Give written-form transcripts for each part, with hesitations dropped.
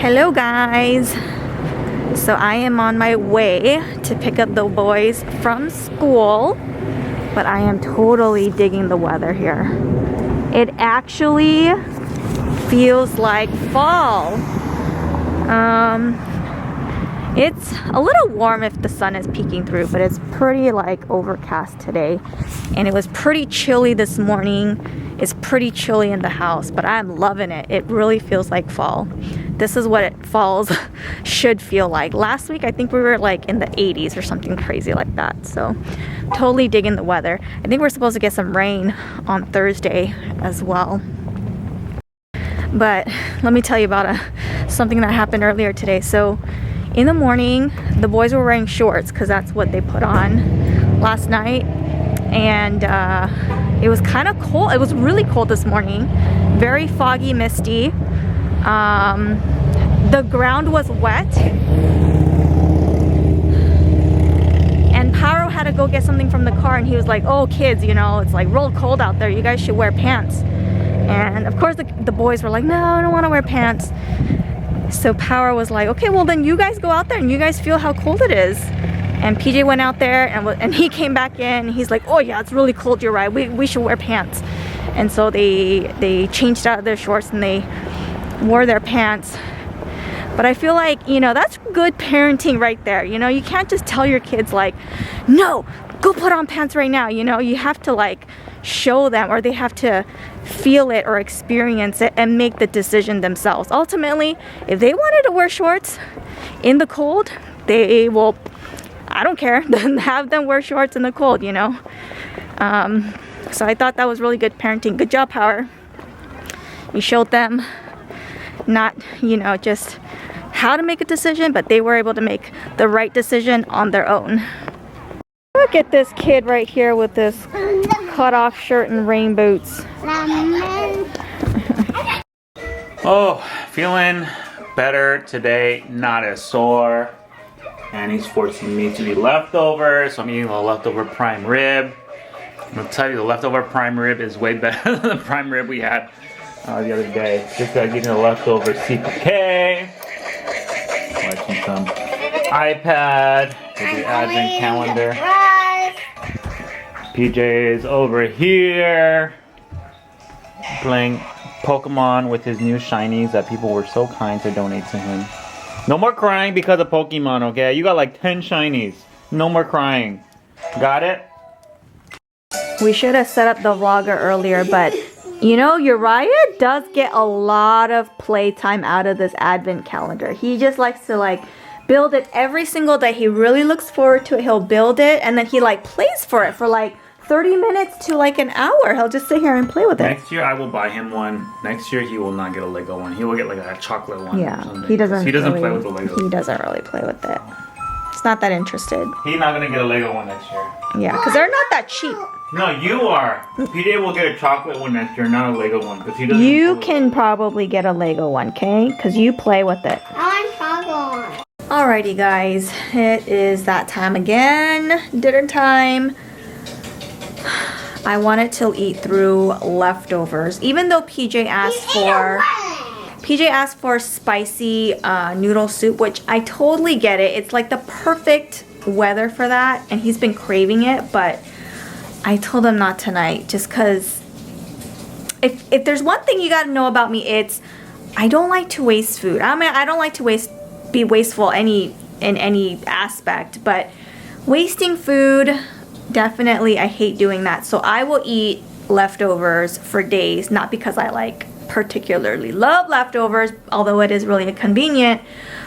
Hello guys, so I am on my way to pick up the boys from school, but I am totally digging the weather here. It actually feels like fall. It's a little warm if the sun is peeking through, but it's pretty like overcast today, and it was pretty chilly this morning. It's pretty chilly in the house, but I'm loving it. It really feels like fall. This is what falls should feel like. Last week I think we were like in the 80s or something crazy like that, so totally digging the weather. I think we're supposed to get some rain on Thursday as well. But let me tell you about something that happened earlier today. So in the morning, the boys were wearing shorts because that's what they put on last night, and it was kind of cold. It was really cold this morning, very foggy, misty. The ground was wet, and Paro had to go get something from the car, and he was like, "Oh, kids, you know, it's like real cold out there. You guys should wear pants." And of course the boys were like, "No, I don't want to wear pants." So Power was like, "Okay, well then you guys go out there and you guys feel how cold it is." And PJ went out there and he came back in. He's like, "Oh yeah, it's really cold. You're right. We should wear pants." And so they changed out of their shorts and they wore their pants. But I feel like, you know, that's good parenting right there. You know, you can't just tell your kids like, "No, go put on pants right now." You know, you have to like show them, or they have to feel it or experience it and make the decision themselves. Ultimately, if they wanted to wear shorts in the cold, they will, I don't care, have them wear shorts in the cold, you know. So I thought that was really good parenting. Good job, Power. You showed them not, you know, just how to make a decision, but they were able to make the right decision on their own. Look at this kid right here with this cut-off shirt and rain boots. Oh, feeling better today, not as sore. And he's forcing me to eat leftovers, so I'm eating the leftover prime rib. I'm gonna tell you, the leftover prime rib is way better than the prime rib we had the other day. Just eating the leftover CPK, watching some iPad with the advent calendar. PJ is over here playing Pokemon with his new shinies that people were so kind to donate to him. No more crying because of Pokemon, okay? You got like 10 shinies. No more crying. Got it? We should have set up the vlogger earlier, but you know, Uriah does get a lot of playtime out of this advent calendar. He just likes to like build it every single day. He really looks forward to it. He'll build it and then he like plays for it for like 30 minutes to like an hour. He'll just sit here and play with it. Next year I will buy him one. Next year he will not get a Lego one. He will get like a chocolate one. Yeah, or something. he doesn't really play with the Lego. He doesn't really play with it. He's not that interested. He's not gonna get a Lego one next year. Yeah, because they're not that cheap. No, you are. PJ will get a chocolate one next year, not a Lego one, because he doesn't. You can probably get a Lego one, okay? Because you play with it. I want chocolate one. Alrighty guys, it is that time again. Dinner time. I wanted to eat through leftovers, even though PJ asked for spicy noodle soup, which I totally get it. It's like the perfect weather for that, and he's been craving it, but I told him not tonight, just because if there's one thing you gotta know about me, it's I don't like to waste food. I mean, I don't like to be wasteful in any aspect, but wasting food, definitely I hate doing that. So I will eat leftovers for days, not because I like particularly love leftovers, although it is really convenient,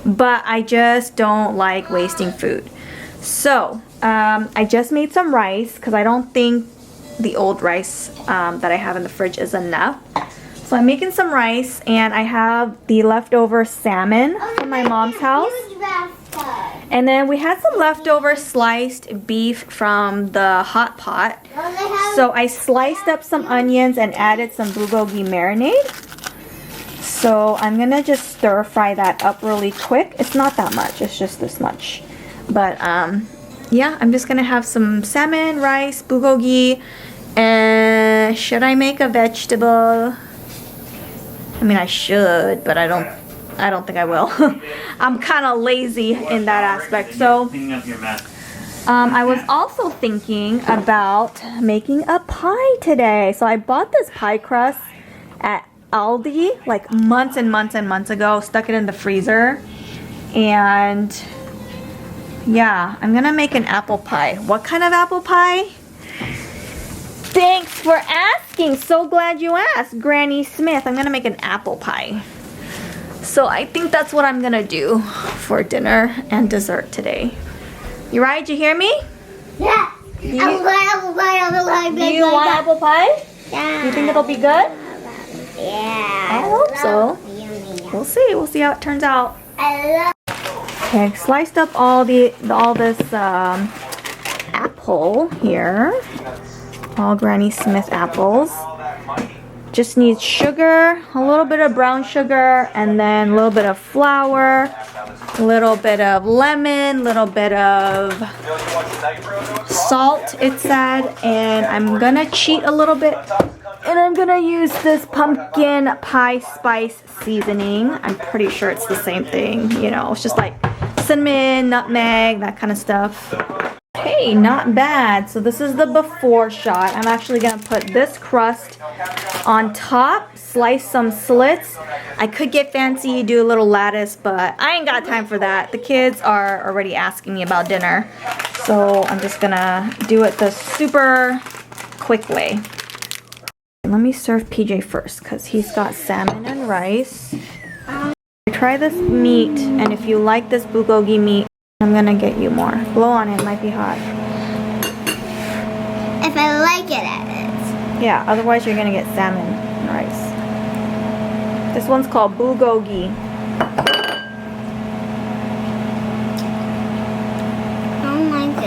but I just don't like wasting food. So I just made some rice because I don't think the old rice that I have in the fridge is enough. So I'm making some rice, and I have the leftover salmon from my mom's house. And then we had some leftover sliced beef from the hot pot. So I sliced up some onions and added some bulgogi marinade. So I'm gonna just stir fry that up really quick. It's not that much, it's just this much. But yeah, I'm just gonna have some salmon, rice, bulgogi, and should I make a vegetable? I mean, I should, but I don't I don't think I will. I'm kind of lazy in that aspect. So Cleaning up your mess. I was also thinking about making a pie today. So I bought this pie crust at Aldi like months and months and months ago, stuck it in the freezer, and yeah, I'm gonna make an apple pie. What kind of apple pie? Thanks for asking. So glad you asked, Granny Smith. I'm gonna make an apple pie. So I think that's what I'm gonna do for dinner and dessert today. You right? Did you hear me? Yeah. Do you want apple pie? Yeah. Do you think it'll be good? Yeah. I hope so. We'll see. We'll see how it turns out. I love. Okay, I've sliced up all this apple here. All Granny Smith apples. Just needs sugar, a little bit of brown sugar, and then a little bit of flour, a little bit of lemon, a little bit of salt, it said, and I'm gonna cheat a little bit, and I'm gonna use this pumpkin pie spice seasoning. I'm pretty sure it's the same thing, you know, it's just like cinnamon, nutmeg, that kind of stuff. Hey, not bad. So this is the before shot. I'm actually gonna put this crust on top, slice some slits. I could get fancy, do a little lattice, but I ain't got time for that. The kids are already asking me about dinner, so I'm just gonna do it the super quick way. Let me serve PJ first, because he's got salmon and rice. Try this meat, and if you like this bulgogi meat, I'm gonna get you more. Blow on it, might be hot. If I like it, it is. Yeah, otherwise you're gonna get salmon and rice. This one's called bulgogi. I don't like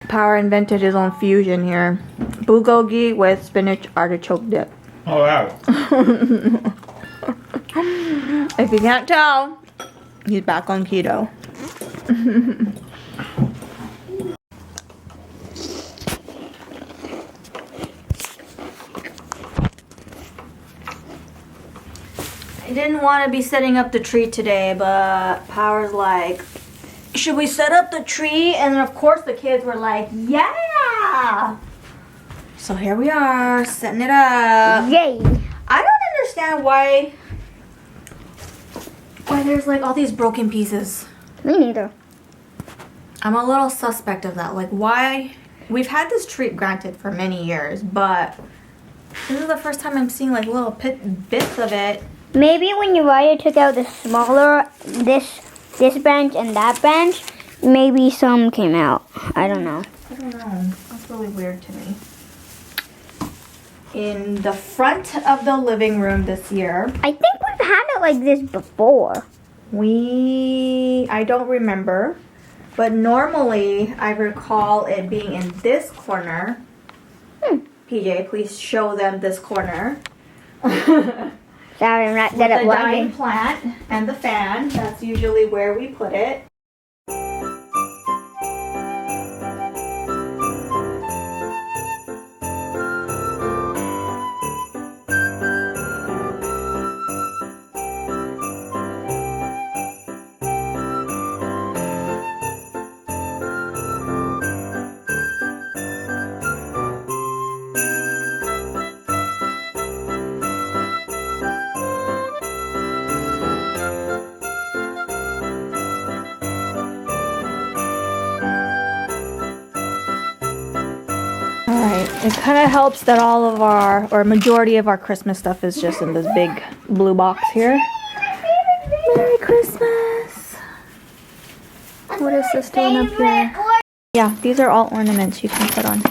it. Power invented his own fusion here. Bulgogi with spinach artichoke dip. Oh wow. If you can't tell, he's back on keto. I didn't want to be setting up the tree today, but Power's like, should we set up the tree? And then of course the kids were like, yeah! So here we are, setting it up. Yay. I don't understand why there's like all these broken pieces. Me neither. I'm a little suspect of that. Like, why? We've had this tree granted for many years, but this is the first time I'm seeing like little bits of it. Maybe when Uriah took out the smaller, this bench and that bench, maybe some came out. I don't know. I don't know. That's really weird to me. In the front of the living room this year, I think we've had it like this before. I don't remember, but normally I recall it being in this corner. PJ, please show them this corner. Sorry, I'm not With good at the dying vlogging. plant and the fan, that's usually where we put it. Alright, it kind of helps that all of our, or majority of our Christmas stuff is just in this big blue box here. Merry Christmas! What is this doing up here? Yeah, these are all ornaments you can put on.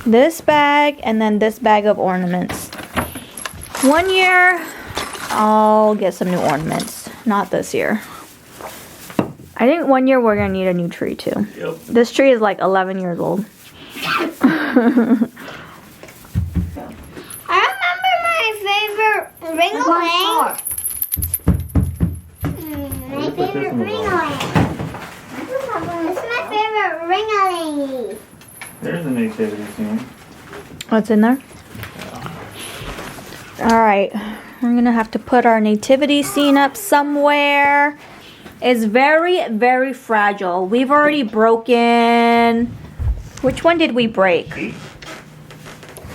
This bag and then this bag of ornaments. One year, I'll get some new ornaments. Not this year. I think one year we're gonna need a new tree too. Yep. This tree is like 11 years old. I remember my favorite ring-a-ling. My favorite ring-a-ling. It's my favorite ring-a-ling. There's a nativity scene. What's in there? Alright, We're gonna have to put our nativity scene up somewhere. It's very, very fragile. We've already broken. Which one did we break?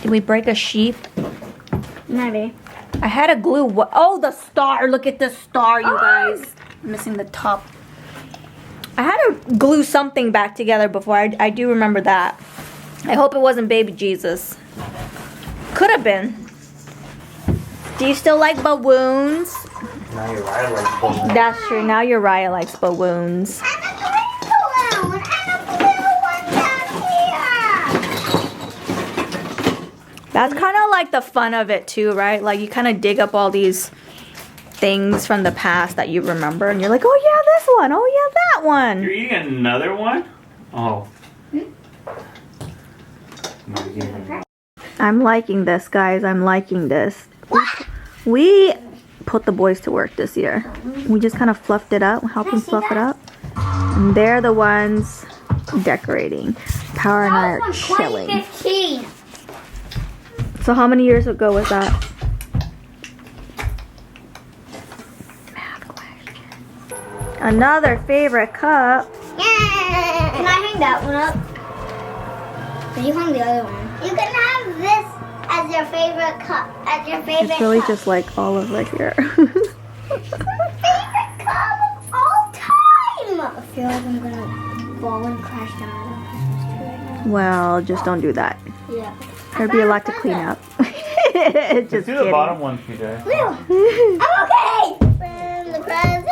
Did we break a sheep? Maybe. I had a glue. Oh, the star. Look at the star, you guys. I'm missing the top. I had to glue something back together before. I do remember that. I hope it wasn't baby Jesus. Could have been. Do you still like balloons? Now Uriah likes balloons. That's true. Now Uriah likes balloons. And a green balloon and a blue one down here. That's kind of like the fun of it too, right? Like you kind of dig up all these things from the past that you remember and you're like, oh yeah, this one. Oh yeah, that one. You're eating another one? Oh. I'm liking this, guys. I'm liking this. We put the boys to work this year. We just kind of fluffed it up, helped them fluff it up. And they're the ones decorating. Power and I are chilling. 2015. So how many years ago was that? Another favorite cup. Can I hang that one up? Can you hang the other one? You can have this as your favorite cup. As your favorite It's really cup. just like all of it here. Favorite cup of all time. I feel like I'm gonna fall and crash down on the Christmas tree right now. Well, just don't do that. Yeah. There'd be a lot to clean up. Just Let's do the kidding. bottom one, PJ. I'm okay. When the presents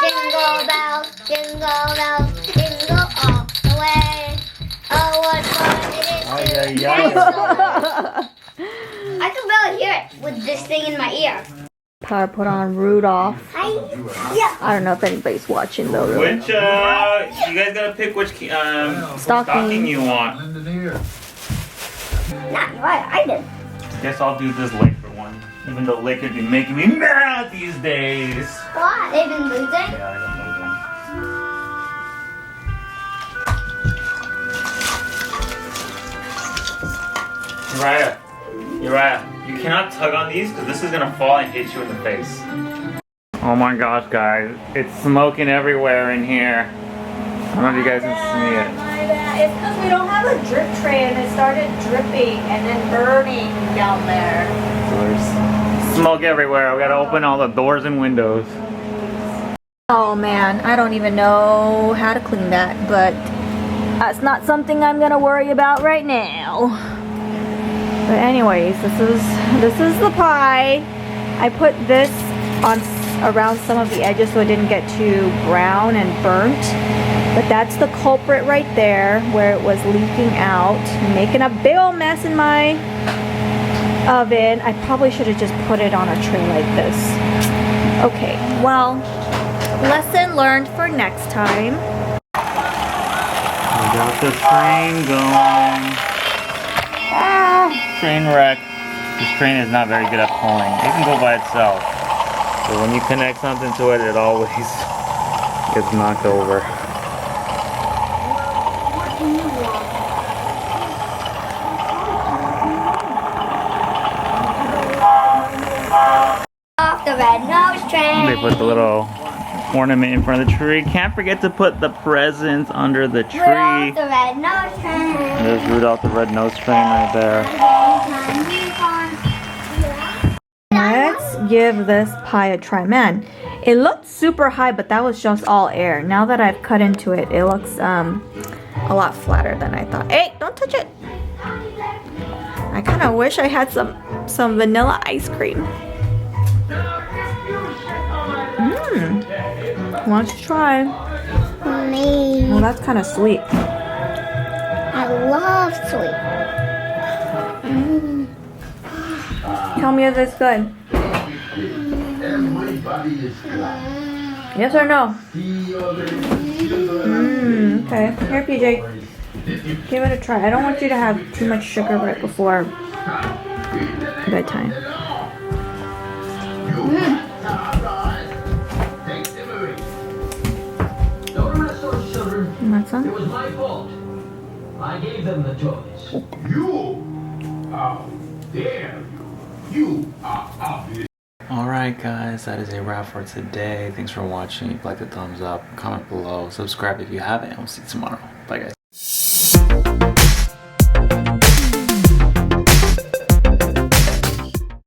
jingle bells, jingle bells, jingle all the way. Oh, what fun it is! I can barely hear it with this thing in my ear. Power put on Rudolph. Yeah. I don't know if anybody's watching though. Really. Which, you guys gotta pick which stocking you want. Not right. I did. Guess I'll do this Laker one. Even though Lakers be making me mad these days. What? They've been losing. Yeah, they've been losing. Uriah, you cannot tug on these because this is gonna fall and hit you in the face. Oh my gosh, guys. It's smoking everywhere in here. I don't know if you guys can see it. It's because we don't have a drip tray and it started dripping and then burning down there. So there's smoke everywhere. We gotta open all the doors and windows. Oh man, I don't even know how to clean that, but that's not something I'm gonna worry about right now. But anyways, this is the pie. I put this on around some of the edges so it didn't get too brown and burnt. But that's the culprit right there where it was leaking out, making a big old mess in my oven. I probably should have just put it on a tray like this. Okay, well, lesson learned for next time. We got the train going. Train wreck. This train is not very good at pulling. It can go by itself. But when you connect something to it, it always gets knocked over. Off the red-nosed train. They put the little ornament in front of the tree. Can't forget to put the presents under the tree. Rudolph the red-nosed train. There's Rudolph the Red-Nosed Train right there. Let's give this pie a try. Man, it looked super high, but that was just all air. Now that I've cut into it, it looks a lot flatter than I thought. Hey, don't touch it. I kind of wish I had some vanilla ice cream. Let's try. Me. Well, that's kind of sweet. I love sweet. Tell me if it's good. Yes or no? Okay. Here, PJ. Give it a try. I don't want you to have too much sugar right before bedtime. And that's It on. was my fault. I gave them the toys. You? dare you? You are obvious. Alright guys, that is a wrap for today. Thanks for watching. If you like the thumbs up, comment below, subscribe if you haven't, and we'll see you tomorrow. Bye guys.